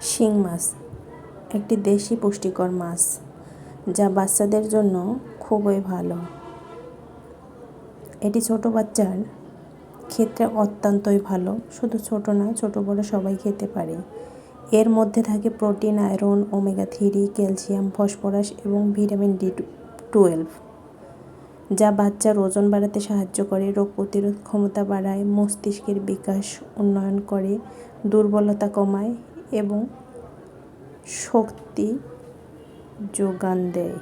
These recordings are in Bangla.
শিং মাছ একটি দেশি পুষ্টিকর মাছ, যা বাচ্চাদের জন্য খুবই ভালো। এটি ছোট বাচ্চার ক্ষেত্রে অত্যন্তই ভালো। শুধু ছোট না, ছোট বড় সবাই খেতে পারে। এর মধ্যে থাকে protein, iron, omega-3, calcium, phosphorus এবং ভিটামিন B12, যা বাচ্চার ওজন বাড়াতে সাহায্য করে, রোগ প্রতিরোধ ক্ষমতা বাড়ায়, মস্তিষ্কের বিকাশ উন্নয়ন করে, দুর্বলতা কমায় এবং শক্তি যোগান দেয়।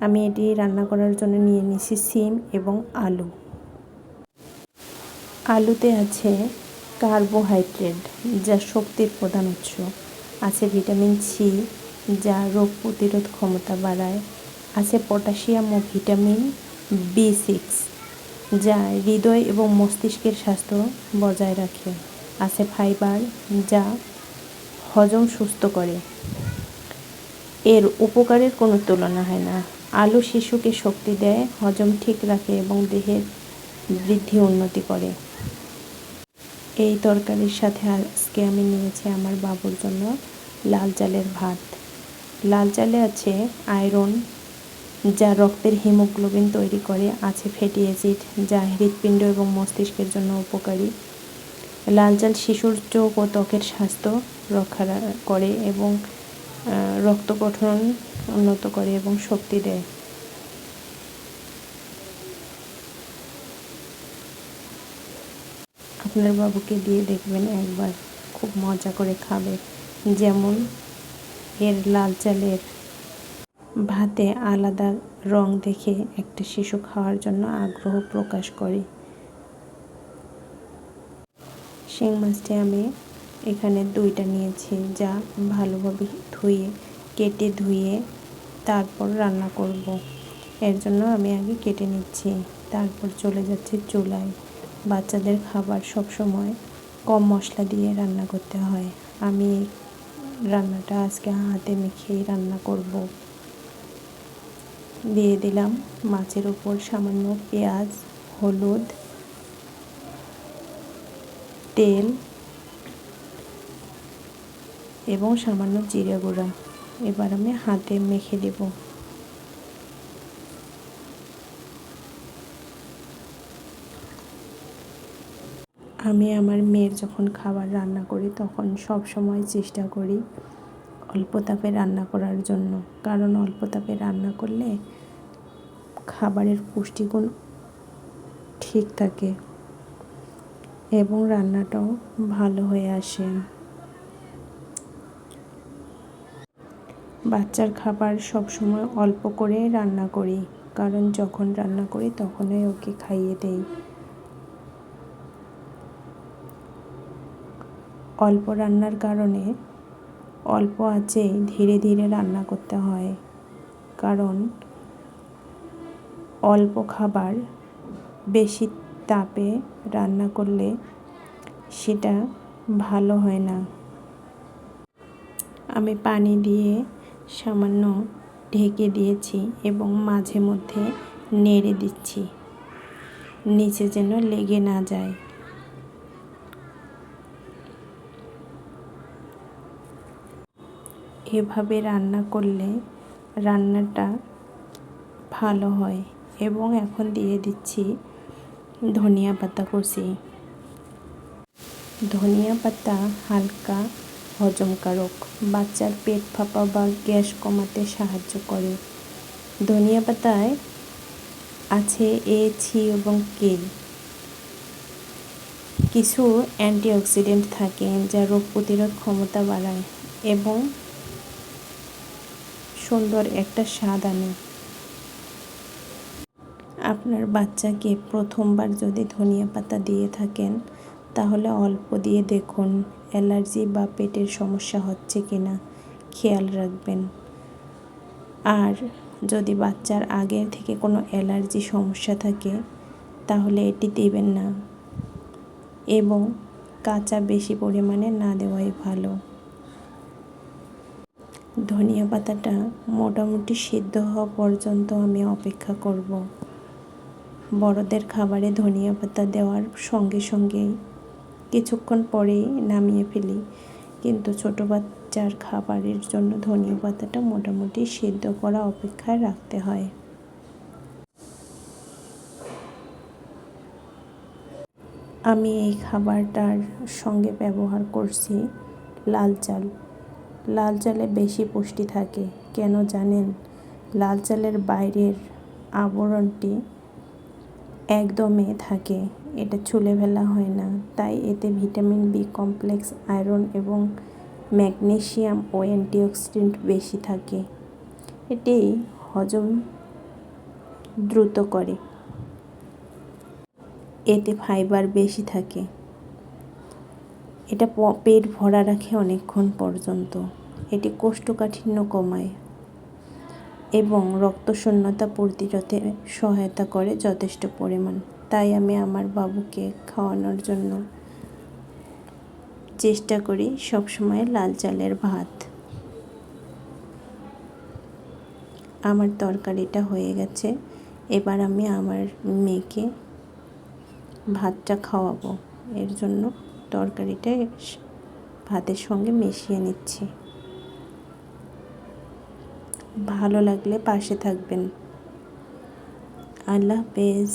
আমি এটি রান্না করার জন্য নিয়ে নিয়েছি সিম এবং আলু। আলুতে আছে কার্বোহাইড্রেট, যা শক্তির প্রধান উৎস। আছে ভিটামিন সি, যা রোগ প্রতিরোধ ক্ষমতা বাড়ায়। আছে পটাশিয়াম ও ভিটামিন B6, যা হৃদয় এবং মস্তিষ্কের স্বাস্থ্য বজায় রাখে। আছে ফাইবার, যা হজম সুস্থ করে। এর উপকারের কোনো তুলনা হয় না। আলু শিশুকে শক্তি দেয়, হজম ঠিক রাখে এবং দেহের বৃদ্ধি উন্নতি করে। এই তরকারির সাথে আজকে আমি নিয়েছি আমার বাবুর জন্য লাল চালের ভাত। লাল চালে আছে আয়রন, যা রক্তের হিমোগ্লোবিন তৈরি করে। আছে ফ্যাটি অ্যাসিড, যা হৃৎপিণ্ড এবং মস্তিষ্কের জন্য উপকারী। লাল চাল শিশুর চোখ ও ত্বকের স্বাস্থ্য রক্ষা করে এবং রক্ত গঠন উন্নত করে এবং শক্তি দেয়। আপনার বাবুকে দিয়ে দেখবেন একবার, খুব মজা করে খাবে। যেমন এর লাল চালের ভাতে আলাদা রং দেখে একটা শিশু খাওয়ার জন্য আগ্রহ প্রকাশ করে। শিং মাছটি আমি এখানে 2টা নিয়েছি, যা ভালোভাবে কেটে ধুয়ে তারপর রান্না করব। এর জন্য আমি আগে কেটে নিচ্ছি, তারপর চলে যাচ্ছি চুলায়। বাচ্চাদের খাবার সবসময় কম মশলা দিয়ে রান্না করতে হয়। আমি রান্নাটা আজকে হাতে মেখেই রান্না করব। দিয়ে দিলাম মাছের উপর সামান্য পেঁয়াজ, হলুদ, তেল এবং সামান্য জিরে গুঁড়া। এবার আমি হাতে মেখে দেব। আমি আমার মেয়ের যখন খাবার রান্না করি তখন সব সময় চেষ্টা করি অল্প তাপে রান্না করার জন্য, কারণ অল্প তাপে রান্না করলে খাবারের পুষ্টিগুণ ঠিক থাকে এবং রান্নাটাও ভালো হয়ে আসে। বাচ্চার খাবার সবসময় অল্প করে রান্না করি, কারণ যখন রান্না করি তখনই ওকে খাইয়ে দেই। অল্প রান্নার কারণে অল্প আঁচে ধীরে ধীরে রান্না করতে হয়, কারণ অল্প খাবার বেশি তাপে রান্না করলে সেটা ভালো হয় না। আমি পানি দিয়ে সামান্য ঢেকে দিয়েছি এবং মাঝে মধ্যে নেড়ে দিচ্ছি, নিচে যেন লেগে না যায়। এভাবে রান্না করলে রান্নাটা ভালো হয়। এবং এখন দিয়ে দিচ্ছি ধনিয়া পাতা কুচি। ধনিয়া পাতা হালকা হজমকারক, বাচ্চার পেট ফাঁপা বা গ্যাস কমাতে সাহায্য করে। ধনিয়া পাতায় আছে A, C এবং K, কিছু অ্যান্টিঅক্সিডেন্ট থাকে যা রোগ প্রতিরোধ ক্ষমতা বাড়ায় এবং সুন্দর একটা স্বাদ আনে। আপনার বাচ্চাকে প্রথমবার যদি ধনিয়া পাতা দিয়ে থাকেন তাহলে অল্প দিয়ে দেখুন অ্যালার্জি বা পেটের সমস্যা হচ্ছে কিনা খেয়াল রাখবেন। আর যদি বাচ্চার আগের থেকে কোনো অ্যালার্জি সমস্যা থাকে তাহলে এটি দেবেন না এবং কাঁচা বেশি পরিমাণে না দেওয়াই ভালো। ধনিয়া পাতাটা মোটামুটি সিদ্ধ হওয়া পর্যন্ত আমি অপেক্ষা করব। বড়দের খাবারে ধনিয়া পাতা দেওয়ার সঙ্গে সঙ্গেই কিছুক্ষণ পরেই নামিয়ে ফেলি, কিন্তু ছোট বাচ্চার খাবারের জন্য ধনিয়া পাতাটা মোটামুটি সিদ্ধ করা অপেক্ষায় রাখতে হয়। আমি এই খাবারটার সঙ্গে ব্যবহার করছি লাল চাল। লাল চালে বেশি পুষ্টি থাকে, কেন জানেন? লাল চালের বাইরের আবরণটি একদমে থাকে, এটা ছুলে ফেলা হয় না, তাই এতে ভিটামিন বি কমপ্লেক্স, আয়রন এবং ম্যাগনেসিয়াম ও অ্যান্টিঅক্সিডেন্ট বেশি থাকে। এটি হজম দ্রুত করে। এতে ফাইবার বেশি থাকে। এটা পেট ভরা রাখে অনেকক্ষণ পর্যন্ত। এটি কোষ্ঠকাঠিন্য কমায় এবং রক্তশূন্যতা প্রতিরোধে সহায়তা করে যথেষ্ট পরিমাণ। তাই আমি আমার বাবুকে খাওয়ানোর জন্য চেষ্টা করি সবসময় লাল চালের ভাত। আমার তরকারিটা হয়ে গেছে, এবার আমি আমার মেয়েকে ভাতটা খাওয়াবো। এর জন্য তরকারিটা ভাতের সঙ্গে মিশিয়ে নিচ্ছি। ভালো লাগলে পাশে থাকবেন। আল্লাহ হাফেজ।